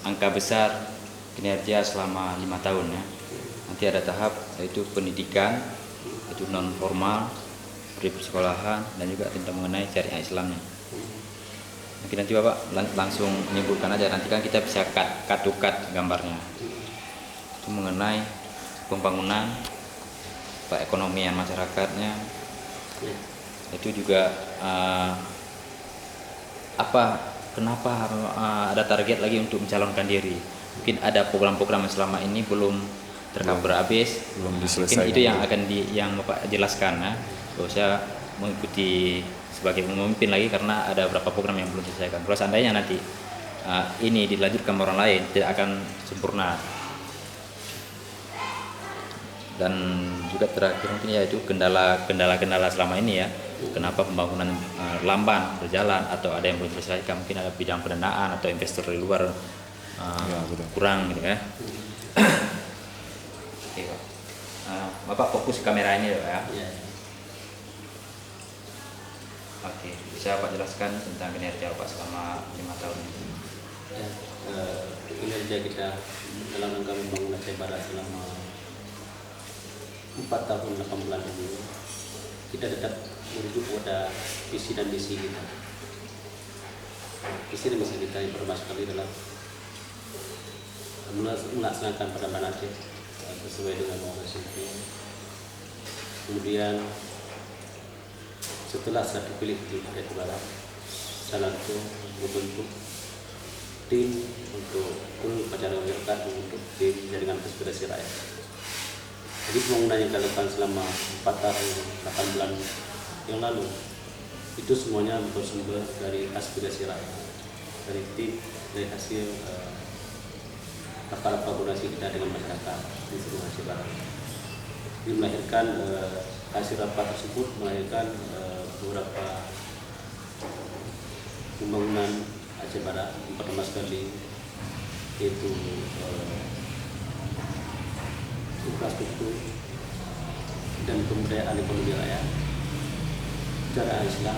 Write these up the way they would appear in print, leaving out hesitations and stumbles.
angka besar kinerja selama 5 tahun ya. Nanti ada tahap yaitu pendidikan, itu non formal, sekolahan, dan juga tentang mengenai syariah Islamnya. Mungkin nanti Bapak langsung menyebutkan aja, nanti kan kita bisa cut gambarnya. Itu mengenai pembangunan, perekonomian masyarakatnya. Itu juga kenapa ada target lagi untuk mencalonkan diri. Mungkin ada program-program yang selama ini belum tercover habis, belum diselesaikan. Mungkin itu yang akan yang Bapak jelaskan ya. Gak usah mengikuti sebagai pemimpin lagi karena ada beberapa program yang belum diselesaikan. Kalau seandainya nanti ini dilanjutkan orang lain, tidak akan sempurna. Dan juga terakhir mungkin yaitu kendala selama ini ya, kenapa pembangunan lamban berjalan atau ada yang belum diselesaikan, mungkin ada bidang pendanaan atau investor dari luar kurang gitu ya. Oke, Pak. Bapak fokus kamera ini ya. Oke, bisa Pak jelaskan tentang kinerja Pak selama 5 tahun ini? Ya, kinerja kita dalam rangka membangun Aceh Barat selama 4 tahun 8 bulan ini, kita tetap merujuk pada visi dan misi kita. Visi dan misi kita yang pertama sekali adalah melaksanakan Peradaban Aceh sesuai dengan Undang-Undang. Kemudian setelah saya dipilih di Aceh Barat, saya langsung membentuk tim untuk upacara masyarakat, membentuk tim jaringan aspirasi rakyat. Jadi pembangunan yang dilakukan selama 4 tahun 8 bulan yang lalu itu semuanya bersumber dari aspirasi rakyat, dari tim, dari hasil rapat koordinasi kita dengan masyarakat di seluruh Aceh Barat. Ini melahirkan hasil rapat tersebut melahirkan beberapa pembangunan Aceh Barat. Yang pertama sekali yaitu infrastruktur dan pemberdayaan ekonomi rakyat, syariah Islam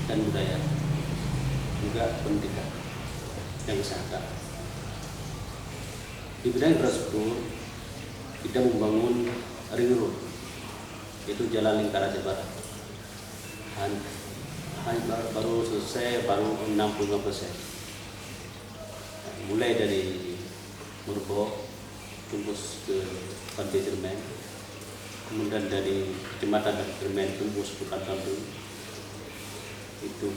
dan budaya, juga pendidikan dan kesehatan. Di bidang infrastruktur kita membangun ring road, yaitu jalan lingkar Aceh Barat. Baru selesai, baru 65%. Mulai dari Merbok tembus ke Pantai Cermen, kemudian dari Kecamatan Cermen tembus ke Pantai itu,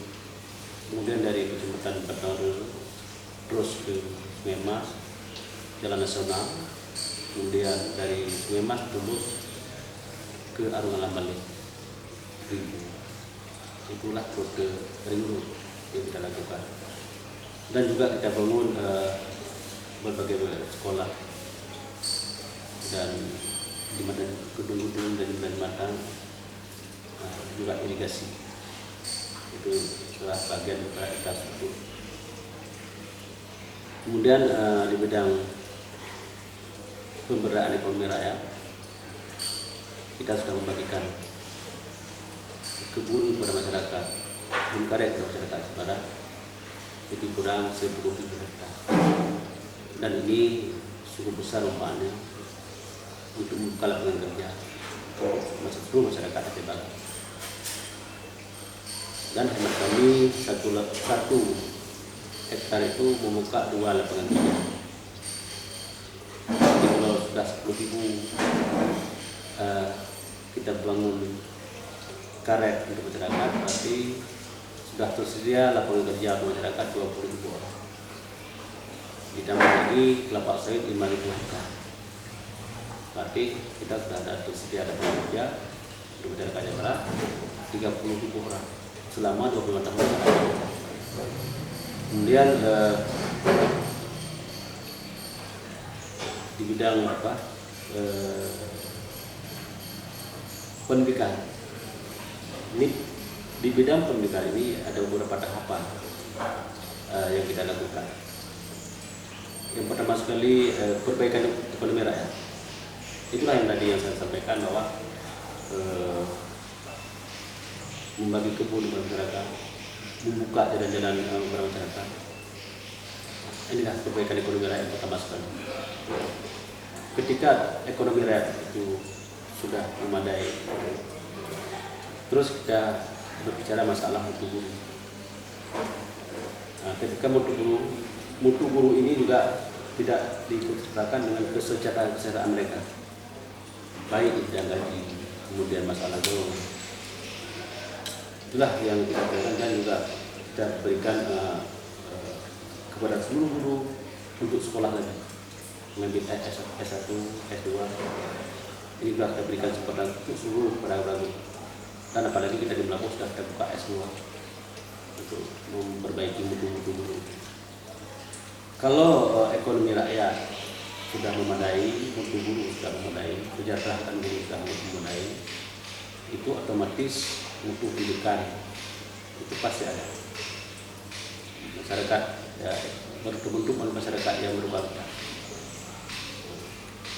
kemudian dari Kecamatan Pantai terus ke Sungai Mas, Jalan Nasional, kemudian dari Sungai Mas tembus ke Arungan Lambale. Itulah kode ring road yang kita lakukan. Dan juga kita bangun berbagai sekolah dan di mana gedung-gedung dan jembatan, juga irigasi. Itu adalah bagian dari infrastruktur. Kemudian di bidang pemberdayaan ekonomi rakyat, kita sudah membagikan kebun kepada masyarakat, kebun karet kepada masyarakat Aceh itu kurang 10.000 hektar. Dan ini cukup besar manfaatnya untuk membuka lapangan kerja seluruh masyarakat Aceh Barat. Dan hemat kami satu hektar itu membuka 2 lapangan kerja. Jadi kalau sudah 10.000 kita bangun karet untuk masyarakat, berarti sudah tersedia lapangan kerja untuk masyarakat 20.000 orang. Ditambah lagi kelapa sawit 5.000 hektar. Berarti kita sudah ada tersedia lapangan kerja untuk masyarakat Aceh Barat 30.000 orang selama 25 tahun. Kemudian di bidang pendidikan. Ini di bidang pendidikan ini ada beberapa tahapan yang kita lakukan. Yang pertama sekali perbaikan ekonomi rakyat. Itulah yang tadi yang saya sampaikan bahwa membagi kebun kepada masyarakat, membuka jalan-jalan kepada masyarakat, inilah perbaikan ekonomi rakyat pertama sekali. Ketika ekonomi rakyat itu sudah memadai, terus kita berbicara masalah mutu guru. Nah, ketika mutu guru ini juga tidak diikutsertakan dengan kesejahteraan mereka, baik itu yang gaji, kemudian masalah golongan. Itulah yang kita berikan, dan juga kita berikan kepada seluruh guru untuk sekolah lagi, mengambil S1, S2. Ini juga kita berikan kesempatan untuk seluruh para guru. Dan apalagi kita di Melampau sudah kita buka S2 untuk memperbaiki mutu guru. Kalau ekonomi rakyat sudah memadai, mutu guru sudah memadai, kesejahteraan guru sudah memadai, itu otomatis mutu pendidikan itu pasti ada. Masyarakat ya, berbentuk masyarakat yang berbangsa.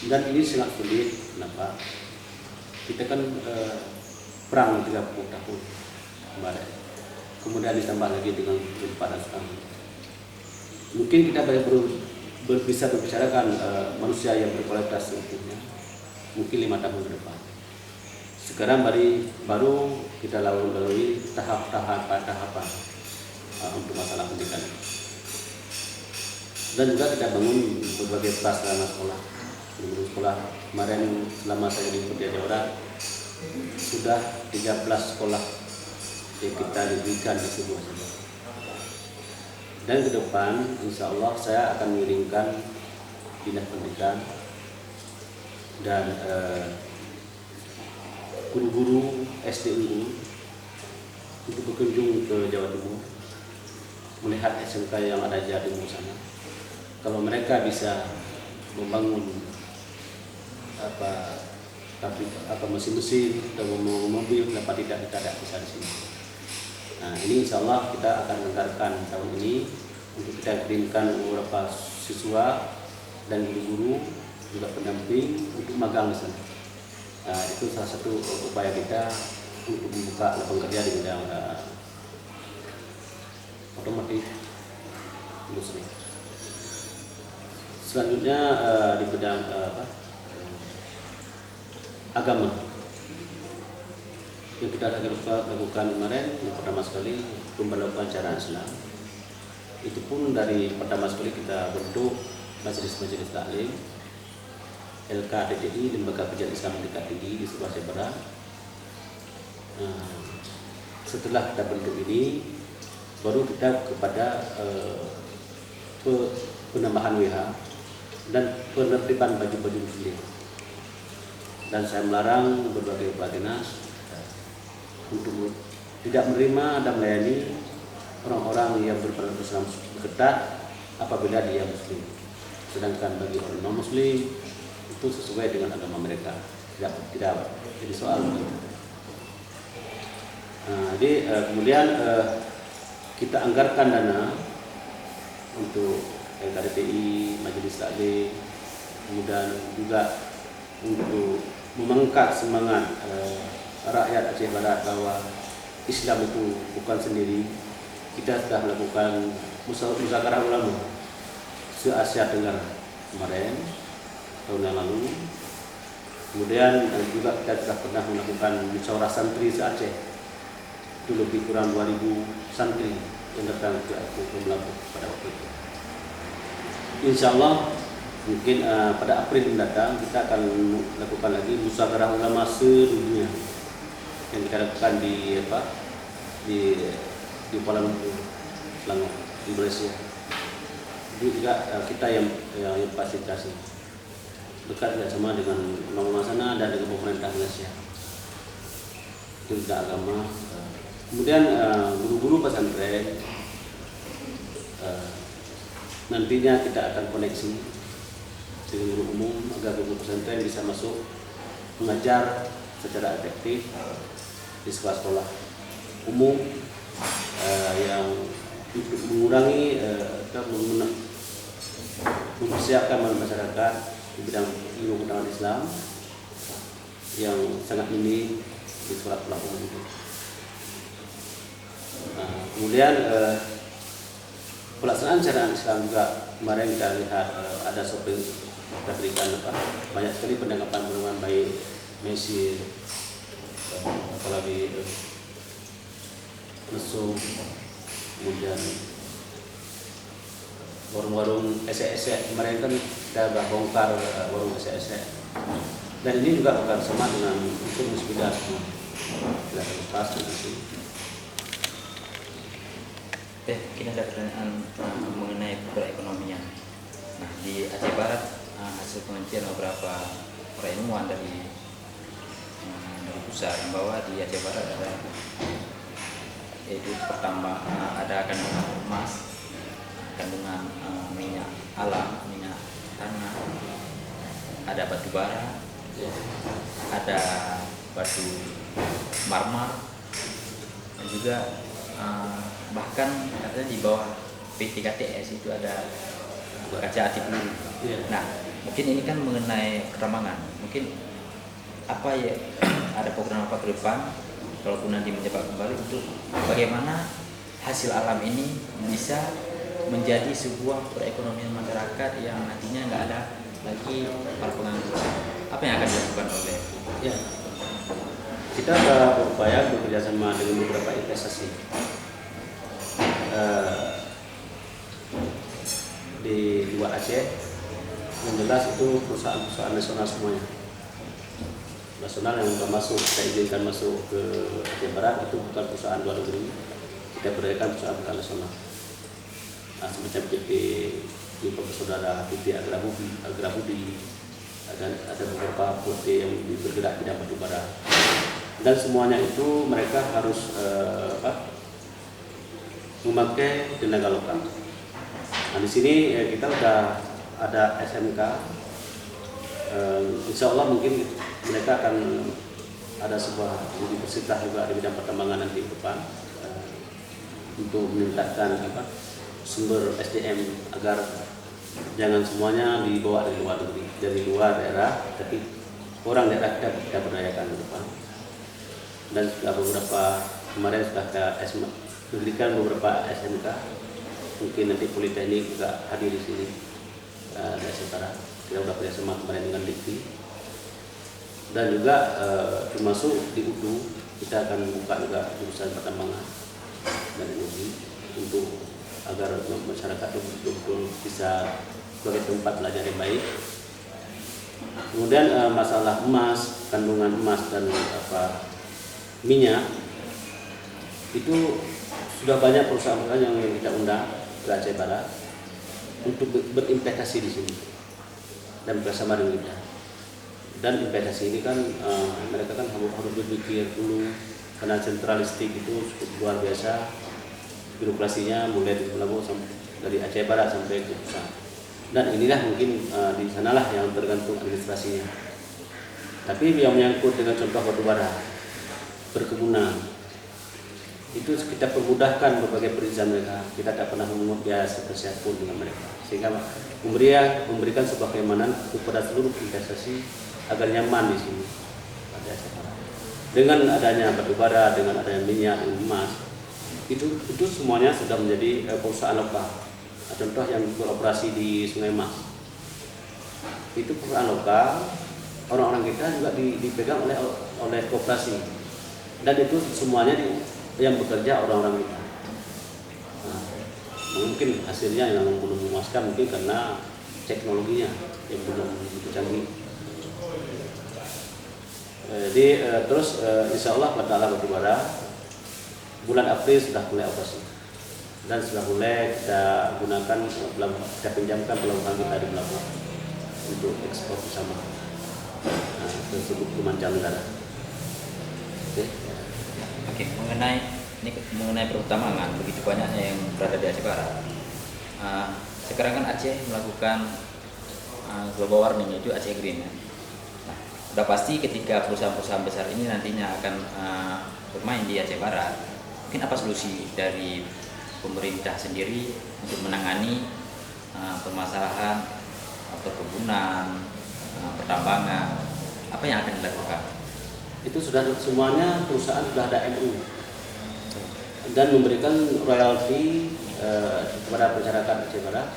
Dan ini sangat sulit. Kenapa? Kita kan perang 30 tahun kemarin, kemudian ditambah lagi dengan panas kami. Mungkin kita bisa membicarakan manusia yang berkualitas utuhnya mungkin 5 tahun ke depan. Sekarang baru kita lalui tahapan untuk masalah pendidikan. Dan juga kita bangun berbagai prasarana sekolah. Sekolah kemarin selama saya di Kota Jawara sudah 13 sekolah yang kita diberikan di sebuah sekolah. Dan ke depan insya Allah saya akan mengirimkan dinas pendidikan dan guru-guru SD unggul untuk berkunjung ke Jawa Timur, melihat SMK yang ada di Jawa Timur sana. Kalau mereka bisa membangun mesin-mesin atau mobil, kenapa tidak kita ada bisa di sini. Nah, ini insya Allah kita akan menganggarkan tahun ini untuk kita kirimkan beberapa siswa dan guru-guru juga pendamping untuk magang di sana. Nah, itu salah satu upaya kita untuk membuka lapangan kerja di bidang otomotif industri. Selanjutnya di bidang agama yang kita lakukan kemarin, yang pertama sekali pemberlakuan syariat Islam. Itu pun dari pertama sekali kita bentuk majelis-majelis taklim LKDTI, Lembaga Kajian Islam Tingkat Tinggi di sebuah Jepara. Setelah kita bentuk ini, baru kita kepada penambahan WH dan penertiban baju-baju muslim. Dan saya melarang berbagai kepala dinas untuk tidak menerima dan melayani orang-orang yang berpenampilan Islam ketat apabila dia muslim. Sedangkan bagi orang non muslim itu sesuai dengan agama mereka, tidak jadi soal. Jadi kemudian kita anggarkan dana untuk LKDTI, Majelis Taklim, kemudian juga untuk memangkat semangat rakyat Aceh Barat bahwa Islam itu bukan sendiri. Kita sudah melakukan musyawarah ulama se-Asia Tenggara kemarin tahun yang lalu. Kemudian juga kita sudah pernah melakukan musyawarah santri se-Aceh. Itu lebih kurang 2000 santri yang datang ke Melampau pada waktu itu. Insya Allah mungkin pada April mendatang kita akan lakukan lagi musyawarah ulama sedunia yang kita lakukan di Kuala Lumpur, Selangor, di Malaysia. Itu juga kita yang fasilitasi, dekat sama dengan ulama sana dan dengan pemerintah Malaysia. Itu juga agama. Kemudian guru-guru pesantren nantinya kita akan koneksi dengan guru umum agar guru pesantren bisa masuk mengajar secara efektif di sekolah-sekolah umum yang untuk mengurangi mempersiapkan masyarakat di bidang ilmu pengetahuan Islam yang sangat minim di sekolah-sekolah umum itu. Kemudian pelaksanaan syariat Islam juga kemarin kita lihat ada shopping kita berikan banyak sekali penangkapan baik Mesir, apalagi mesum, kemudian warung-warung esek-esek. Kemarin kan kita sudah bongkar warung esek-esek, dan ini juga bukan sama dengan unsur musbidah, tidak terlepas dari sini. Mungkin ada pertanyaan mengenai perekonomian. Nah, di Aceh Barat hasil penelitian beberapa para ilmuwan dari pusat bahwa di Aceh Barat ada yaitu pertama ada kandungan emas, kandungan minyak alam, minyak tanah, ada batu bara, ada batu marmer, dan juga bahkan katanya di bawah PTKTS itu ada kaca ati peluru. Nah, mungkin ini kan mengenai kerambangan. Mungkin apa ya ada program apa ke depan kalaupun nanti menjabat kembali untuk bagaimana hasil alam ini bisa menjadi sebuah perekonomian masyarakat yang nantinya nggak ada lagi para pengangguran. Apa yang akan dilakukan oleh kita berupaya bekerja sama dengan beberapa investasi di luar Aceh. Yang jelas itu perusahaan-perusahaan nasional semuanya, nasional yang sudah masuk, kita izinkan masuk ke Aceh Barat itu bukan perusahaan luar negeri, kita berikan perusahaan nasional. Nah, semacam PT Saudara, PT Agrabudi, dan ada beberapa PT yang bergerak di bidang batu bara, dan semuanya itu mereka harus memakai tenaga lokal. Nah, di sini kita sudah ada SMK. Insya Allah mungkin mereka akan ada sebuah universitas juga di bidang pertambangan nanti ke depan untuk meningkatkan sumber SDM agar jangan semuanya dibawa dari luar negeri, dari luar daerah, tapi orang daerah kita berdayakan ke depan. Dan sudah beberapa kemarin sudah kita berikan beberapa SMK, mungkin nanti Politeknik juga hadir di sini di Aceh Barat. Kita sudah bekerjasama kemarin dengan Dikti, dan juga termasuk di UDU kita akan buka juga jurusan pertambangan dan energi untuk agar masyarakat betul-betul bisa sebagai tempat belajar yang baik. Kemudian masalah emas, kandungan emas dan minyak itu sudah banyak perusahaan-perusahaan yang kita undang ke Aceh Barat untuk berinvestasi di sini dan bersama dengan kita. Dan investasi ini kan mereka kan harus berpikir dulu, karena sentralistik itu cukup luar biasa birokrasinya, mulai dari Aceh Barat sampai ke pusat. Dan inilah mungkin di sanalah yang tergantung administrasinya. Tapi yang menyangkut dengan contoh batu bara, perkebunan, itu kita permudahkan berbagai perizinan mereka. Kita tidak pernah memungut biaya sepeser pun dengan mereka, sehingga memberikan sebuah kenyamanan kepada seluruh investasi agar nyaman di sini. Dengan adanya batu bara, dengan adanya minyak, emas, itu semuanya sudah menjadi perusahaan lokal. Contoh yang beroperasi di Sungai Mas, itu perusahaan lokal, orang-orang kita juga dipegang oleh koperasi, dan itu semuanya yang bekerja orang-orang kita. Nah, mungkin hasilnya yang belum memuaskan, mungkin karena teknologinya yang belum begitu canggih. Jadi terus insya Allah pada batu bara bulan April sudah mulai operasi dan sudah mulai kita gunakan, kita pinjamkan pelabuhan kita di pelabuhan untuk ekspor bersama tersebut ke mancanegara. Oke, mengenai pertambangan begitu banyaknya yang berada di Aceh Barat. Sekarang kan Aceh melakukan global warming, yaitu Aceh Green. Nah, sudah pasti ketika perusahaan-perusahaan besar ini nantinya akan bermain di Aceh Barat, mungkin apa solusi dari pemerintah sendiri untuk menangani permasalahan perkebunan, pertambangan, apa yang akan dilakukan? Itu sudah semuanya perusahaan sudah ada MU dan memberikan royalti kepada masyarakat Aceh Barat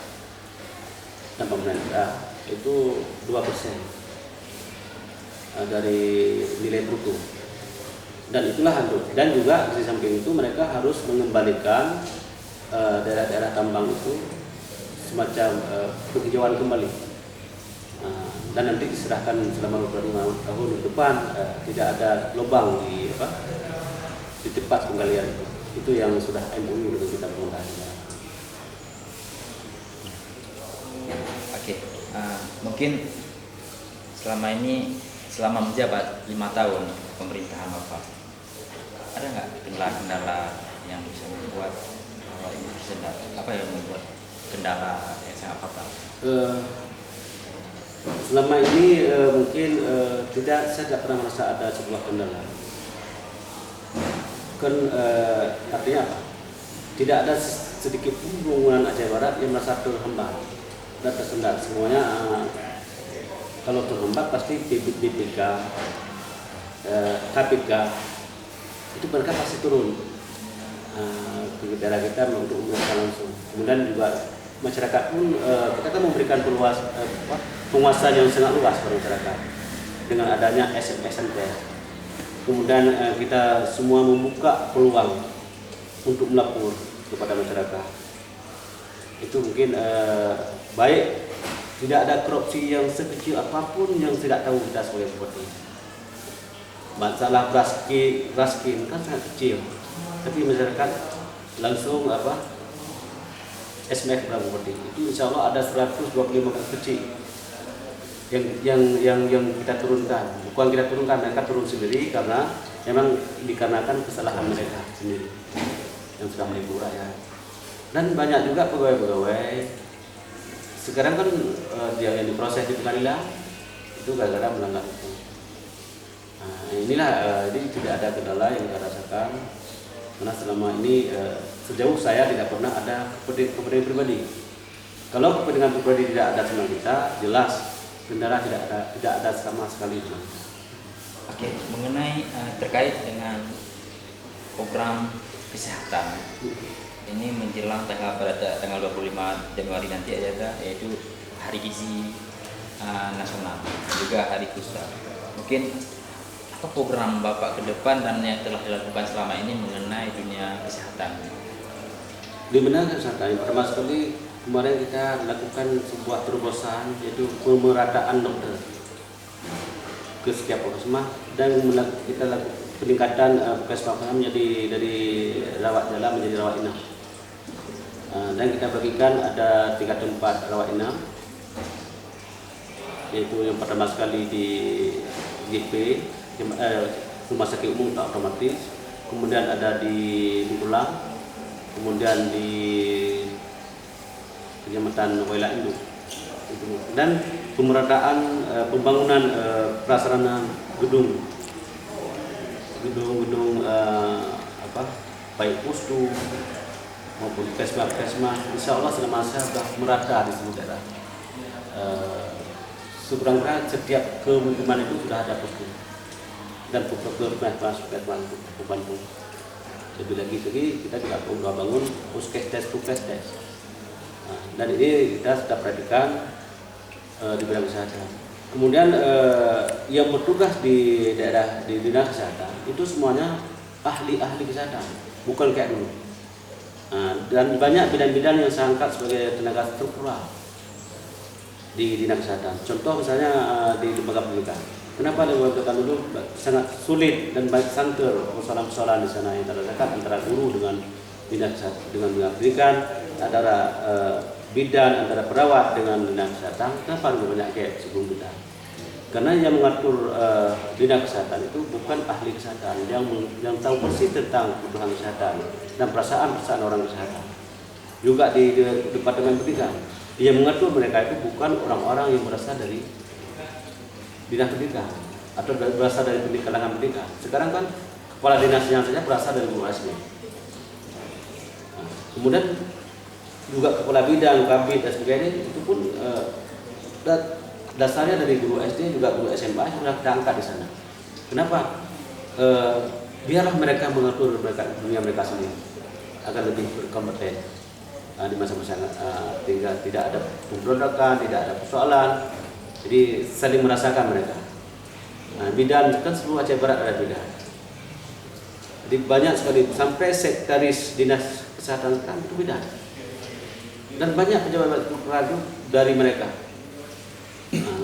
dan pemerintah itu 2% dari nilai bruto. Dan itulah dan juga di samping itu mereka harus mengembalikan daerah-daerah tambang itu semacam penghijauan kembali. Dan nanti diserahkan selama 25 tahun ke depan, tidak ada lubang di tempat penggalian itu. Itu yang sudah MOU dengan kita pemerintah. Oke, mungkin selama menjabat 5 tahun pemerintahan Bapak, ada nggak kendala-kendala yang bisa membuat ini tersendat? Apa yang membuat kendala yang sangat fatal? Selama ini mungkin saya tidak pernah merasa ada sebuah kendala. Artinya apa? Tidak ada sedikit pun pembangunan Aceh Barat yang merasa terhambat dan tersendat. Semuanya kalau terhambat pasti BPK, KPK itu mereka pasti turun ke daerah kita untuk menguasai langsung. Kemudian juga masyarakat pun kita kan memberikan penguasaan yang sangat luas pada masyarakat dengan adanya SMT. Kemudian kita semua membuka peluang untuk melapor kepada masyarakat. Itu mungkin baik, tidak ada korupsi yang sekecil apapun yang tidak tahu kita sebagai bupati. Masalah raskin kan sangat kecil, tapi masyarakat langsung SMF kepada bupati. Itu insya Allah ada 125 kecil yang kita turunkan. Bukan kita turunkan, mereka turun sendiri karena memang dikarenakan kesalahan mereka sendiri yang sudah menipu rakyat. Dan banyak juga pegawai-pegawai sekarang kan dia yang diproses di pengadilan itu gara-gara melanggar hukum. Inilah jadi tidak ada kendala yang kita rasakan karena selama ini sejauh saya tidak pernah ada kepentingan pribadi. Kalau kepentingan pribadi tidak ada sama kita, jelas kendala tidak ada sama sekali. Oke, mengenai terkait dengan program kesehatan, ini menjelang pada tanggal 25 Januari nanti ada yaitu Hari Gizi Nasional dan juga Hari Kusta. Mungkin apa program Bapak ke depan dan yang telah dilakukan selama ini mengenai dunia kesehatan? Di bidang kesehatan, pertama sekali kemarin kita lakukan sebuah terobosan yaitu pemerataan dokter ke setiap puskesmas dan kita lakukan peningkatan puskesmas menjadi dari rawat jalan menjadi rawat inap. Dan kita bagikan ada 3 tempat rawat inap, yaitu yang pertama sekali di GP Rumah Sakit Umum tak otomatis, kemudian ada di Bulang, kemudian di Kecamatan Wailah Induk, dan pemerataan pembangunan prasarana gedung baik pustu maupun puskesmas, insya Allah selama saya sudah merata di seluruh daerah. Sekurang-kurangnya setiap kemukiman itu sudah ada pustu dan puskesmas pembantu. Lebih lagi kita juga perlu bangun puskesdes. Dan ini kita sudah perhatikan di bidang kesehatan. Kemudian yang bertugas di daerah di dinas kesehatan itu semuanya ahli kesehatan, bukan kayak dulu. Dan banyak bidang-bidang yang saya angkat sebagai tenaga struktural di dinas kesehatan. Contoh misalnya di lembaga pendidikan. Kenapa lembaga pendidikan dulu sangat sulit dan banyak santer persoalan-persoalan di sana yang terdapat antara guru dengan dinas dengan pendidikan, antara bidan antara perawat dengan dinas kesehatan. Kenapa lebih banyak kayak sebelum kita? Karena yang mengatur dinas kesehatan itu bukan ahli kesehatan yang tahu persis tentang kebutuhan kesehatan dan perasaan orang kesehatan. Juga di Departemen Pendidikan, yang mengatur mereka itu bukan orang-orang yang berasal dari dinas pendidikan atau berasal dari kalangan pendidikan. Sekarang kan kepala dinasnya saja berasal dari guru SD. Kemudian juga kepala bidang, kabit dan sebagainya itu pun dasarnya dari guru SD juga guru SMA sudah diangkat di sana. Kenapa? Biarlah mereka mengatur dunia mereka sendiri agar lebih berkompeten. di masa-masa tinggal tidak ada pemberontakan, tidak ada persoalan, jadi saling merasakan mereka. Bidan kan seluruh Aceh Barat ada bidan. Jadi banyak sekali sampai sekretaris dinas kesehatan kan itu bidan. Dan banyak pejabat radio dari mereka.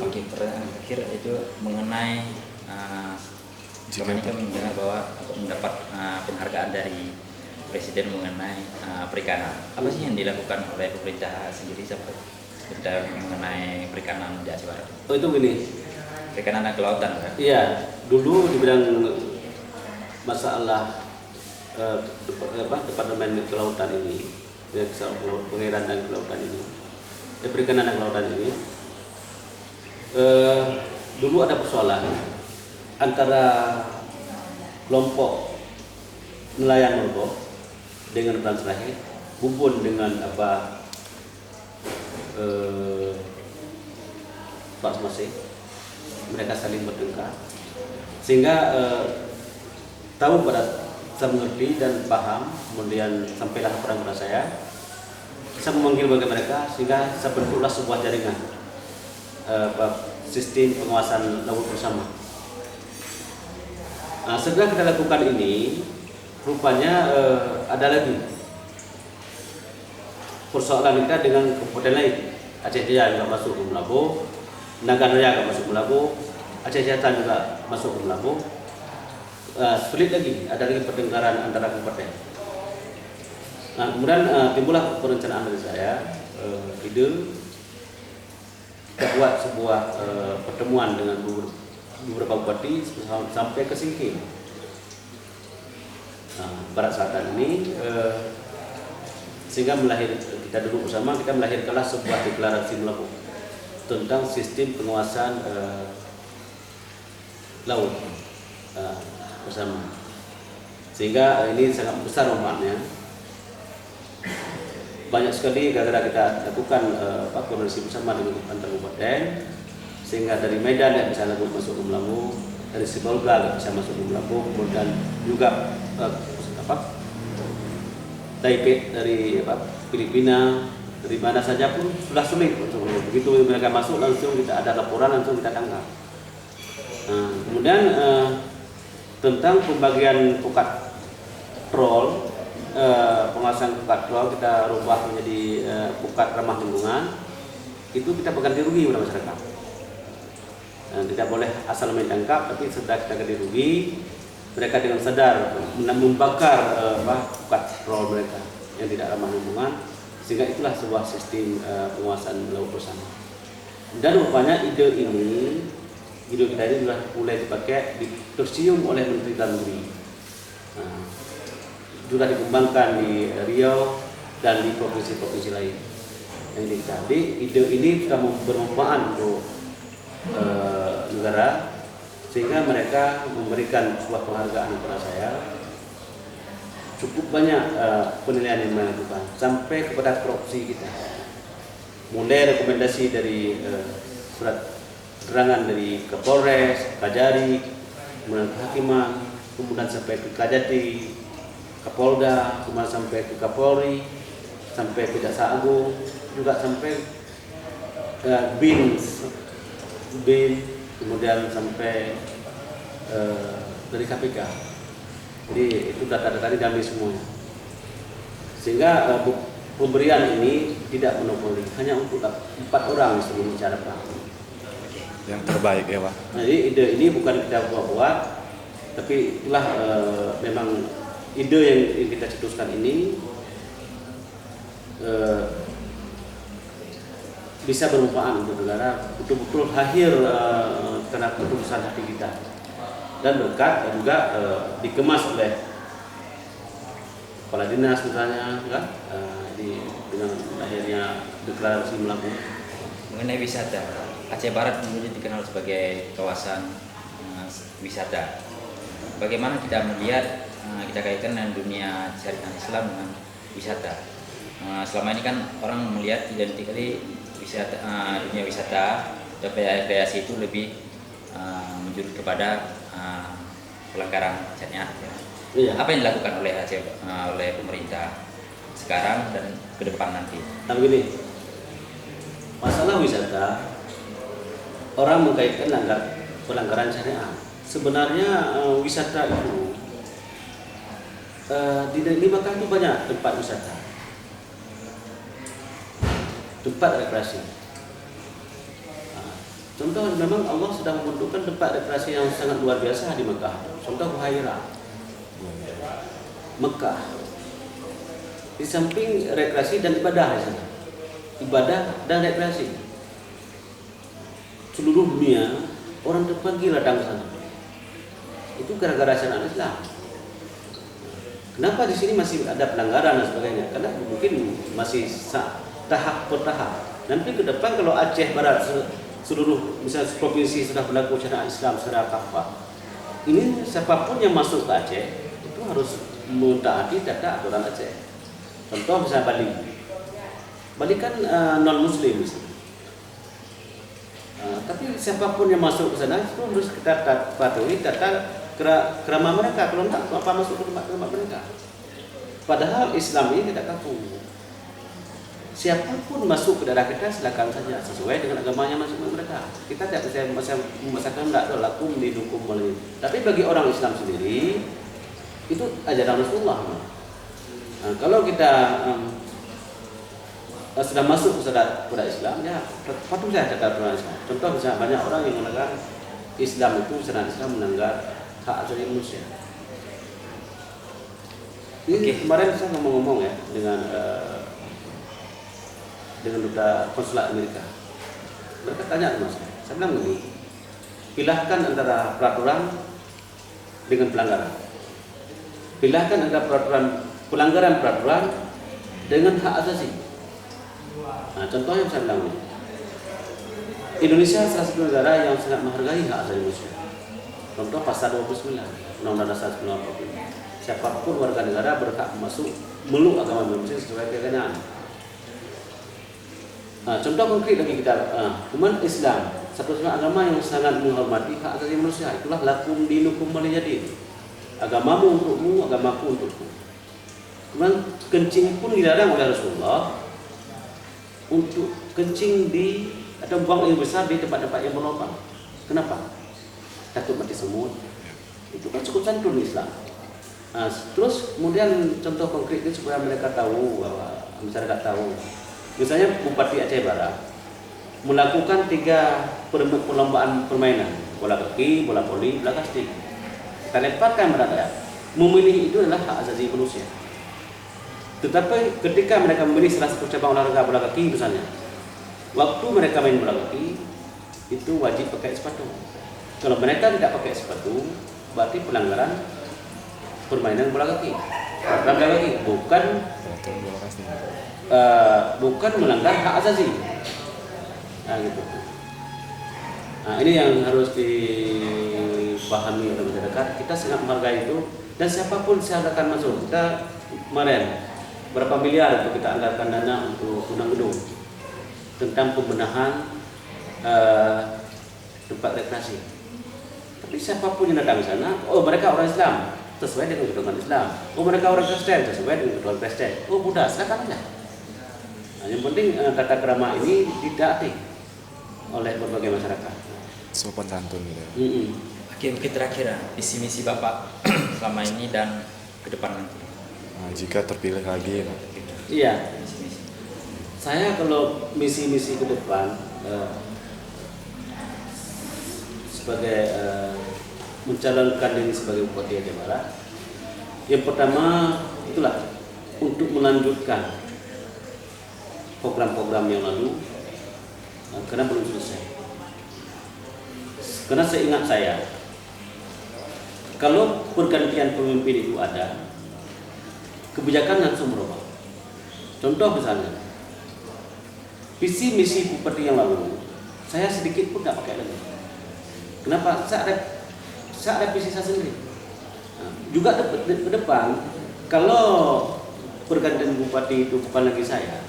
Oke, pertanyaan terakhir itu mengenai selama ini kami mendengar bahwa mendapat penghargaan dari Presiden mengenai perikanan. Apa sih yang dilakukan oleh pemerintah sendiri sampai mengenai perikanan di Aceh Barat? Oh itu gini. Perikanan dan kelautan, kan? Iya, dulu di bidang masalah Departemen Kelautan ini, pengairan dan kelautan ini, perikanan dan kelautan ini, dulu ada persoalan antara kelompok nelayan Merbok dengan Transrahe, Bubun dengan Pak Semase, mereka saling bertengkar, sehingga tahu pada saya mengerti dan paham, kemudian sampailah laporan kepada saya memanggil bagi mereka, sehingga saya bentuklah sebuah jaringan sistem pengawasan laut bersama. Setelah kita lakukan ini, rupanya ada lagi persoalan kita dengan kabupaten lain. Aceh Jaya juga masuk ke Melabuh, Nagan Raya juga masuk ke Melabuh, Aceh Selatan juga masuk ke Melabuh. Sulit lagi, ada lagi pertengkaran antara kabupaten. Kemudian timbullah perencanaan dari saya, ide kita buat sebuah pertemuan dengan beberapa bupati sampai ke Singking. Barat Selatan ini, sehingga kita duduk bersama, kita melahirkanlah sebuah deklarasi Melabuh tentang sistem penguasaan laut bersama, sehingga ini sangat besar manfaatnya. Banyak sekali gara-gara kita lakukan koordinasi bersama dengan antar kabupaten, sehingga dari Medan yang bisa masuk ke Melabuh, dari Sibolga bisa masuk ke Melabuh, kemudian juga Taipei dari Filipina, dari mana saja pun sudah sulit untuk begitu mereka masuk langsung kita ada laporan, langsung kita tangkap. Kemudian tentang pembagian pukat troll, pengawasan pukat troll kita rubah menjadi pukat ramah lingkungan, itu kita ganti rugi pada masyarakat. Tidak boleh asal main tangkap, tapi setelah kita ganti rugi, mereka dengan sadar membakar pukat troll mereka yang tidak ramah lingkungan, sehingga itulah sebuah sistem penguasaan laut bersama. Dan rupanya ide kita ini sudah mulai dipakai, tercium oleh Menteri Dalam Negeri. Sudah dikembangkan di Riau dan di provinsi-provinsi lain. Jadi ide ini sudah bermanfaat untuk negara, sehingga mereka memberikan sebuah penghargaan kepada saya. Cukup banyak penilaian yang melakukan sampai kepada korupsi kita. Mulai rekomendasi dari surat keterangan dari Kapolres, Kajari, kemudian kehakiman, kemudian sampai ke Kajati, Kapolda, kemudian sampai ke Kapolri, sampai ke Jaksa Agung, juga sampai bin, kemudian sampai dari KPK. Jadi itu data-data diambil semuanya. Sehingga pemberian ini tidak monopoli, hanya untuk 4 orang sebelum bicara Pak. Yang terbaik ya Pak. Jadi ide ini bukan kita buat-buat, tapi itulah memang ide yang kita cetuskan ini bisa bermanfaat untuk negara, betul-betul lahir karena keputusan hati kita, dan berkat dan juga dikemas oleh kepala dinas misalnya, kan? Dengan lahirnya deklarasi Melabuh. Mengenai wisata, Aceh Barat dulu dikenal sebagai kawasan wisata. Bagaimana kita melihat, kita kaitkan dengan dunia syariat Islam dengan wisata. Selama ini kan orang melihat identikali wisata, dunia wisata dan rekreasi itu lebih menjurus kepada pelanggaran syariat. Ya. Iya. Apa yang dilakukan oleh Aceh, oleh pemerintah sekarang dan ke depan nanti. Nah begini, masalah wisata, orang mengkaitkan pelanggaran syariat. Sebenarnya wisata itu di Makkah itu banyak tempat wisata, tempat rekreasi. Contoh, memang Allah sudah membentukkan tempat rekreasi yang sangat luar biasa di Makkah. Contoh Buhairah, Mekah. Di samping rekreasi dan ibadah di sana, ibadah dan rekreasi, seluruh dunia orang terpanggil datang ke sana. Itu gara-gara syariat Islam. Kenapa di sini masih ada pelanggaran dan sebagainya? Karena mungkin masih tahap per tahap. Nanti ke depan kalau Aceh Barat seluruh misalnya provinsi sudah berlaku syariat Islam secara kafah, ini siapapun yang masuk ke Aceh itu harus mentaati tata aturan Aceh. Contoh misalnya Bali kan non Muslim misalnya. Tapi siapapun yang masuk ke sana itu harus kita patuhi tata kerama mereka. Kalau tidak, apa masuk ke tempat mereka? Padahal Islam ini tidak kaku. Siapapun masuk ke daerah kita silakan saja sesuai dengan agamanya masing-masing mereka. Kita tidak bisa memaksakan tidak lakum dihukum oleh. Tapi bagi orang Islam sendiri itu ajaran Rasulullah. Nah, kalau kita sudah masuk kepada Islam, ya patuh saja terhadap Islam. Contoh misalnya banyak orang yang mengatakan Islam itu syariat Islam melanggar hak asasi manusia. Ini kemarin saya ngomong-ngomong ya dengan duta konsulat Amerika. Mereka tanya sama saya bilang begini, pilahkan antara peraturan dengan pelanggaran. Pilahkan antara pelanggaran peraturan dengan hak asasi. Nah, contohnya saya bilang ini, Indonesia salah satu negara yang sangat menghargai hak asasi manusia. Contoh pasal 29 Undang-Undang Dasar 1945. Siapapun warga negara berhak masuk meluk agama manusia sesuai keyakinan. Nah, contoh konkret lagi kita, umat Islam satu-satunya agama yang sangat menghormati hak asasi manusia. Itulah lakum dinukum waliyadin. Agamamu untukmu, agamaku untukku. Kemudian kencing pun dilarang oleh Rasulullah untuk kencing di atau buang air besar di tempat-tempat yang berlubang. Kenapa? Takut mati semut. Itu kan cukup santun Islam. Nah, terus kemudian contoh konkretnya supaya mereka tahu, bahwa masyarakat tahu. Misalnya Bupati Aceh Barat melakukan 3 perlombaan permainan, bola kaki, bola voli, bola kasting. Kita lemparkan mereka. Memilih itu adalah hak asasi manusia. Tetapi ketika mereka memilih salah satu cabang olahraga bola kaki misalnya, waktu mereka main bola kaki itu wajib pakai sepatu. Kalau mereka tidak pakai sepatu, berarti pelanggaran permainan bola kaki. Bola kaki bukan melanggar hak asasi. Nah, gitu. Nah, ini yang harus dipahami oleh masyarakat. Kita sangat menghargai itu, dan siapapun silakan masuk. Kita kemarin berapa miliar untuk kita anggarkan dana untuk undang gedung tentang pembenahan tempat rekreasi. Tapi siapapun yang datang ke sana, oh mereka orang Islam sesuai dengan ketentuan Islam. Oh mereka orang Kristen sesuai dengan ketentuan Kristen. Oh Buddha silakan aja. Nah, yang penting tata krama ini ditaati oleh berbagai masyarakat. Sopan santun gitu. Oke, mungkin terakhir visi misi Bapak selama ini dan ke depan nanti. Nah, jika terpilih lagi, Iya. Saya kalau misi-misi ke depan sebagai mencalonkan diri sebagai Bupati Aceh Barat, yang pertama itulah untuk melanjutkan program-program yang lalu, karena belum selesai. Karena seingat saya, kalau pergantian pemimpin itu ada, kebijakan langsung berubah. Contoh misalnya, visi misi Bupati yang lalu, saya sedikit pun tidak pakai lagi. Kenapa? Saya ada visi saya sendiri. Nah, juga ke depan, kalau pergantian Bupati itu bukan lagi saya,